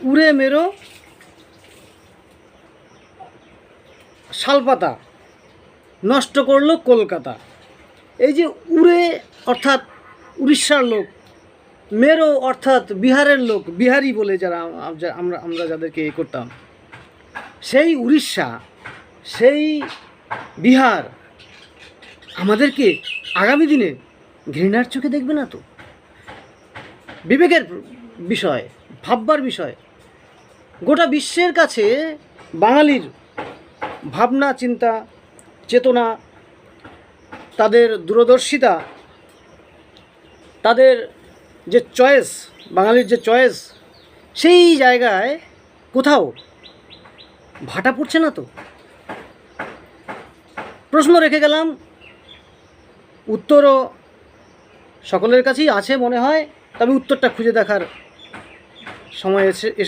উড়ে মেরো শালপাতা, নষ্ট করলো কলকাতা। এই যে উড়ে অর্থাৎ উড়িষ্যার লোক, মেরো অর্থাৎ বিহারের লোক, বিহারি বলে যারা আমরা আমরা যাদেরকে করতাম, সেই উড়িষ্যা, সেই বিহার আমাদেরকে আগামী দিনে ঘৃণার চোখে দেখবে না তো? বিবেকের বিষয়, ভাববার বিষয়। গোটা বিশ্বের কাছে বাঙালির ভাবনা, চিন্তা, চেতনা, তাদের দূরদর্শিতা, তাদের যে চয়েস, বাঙালির যে চয়েস, সেই জায়গায় কোথাও ভাটা পড়ছে না তো? প্রশ্ন রেখে গেলাম, উত্তরও সকলের কাছেই আছে মনে হয়, তবে উত্তরটা খুঁজে দেখার সময় এসে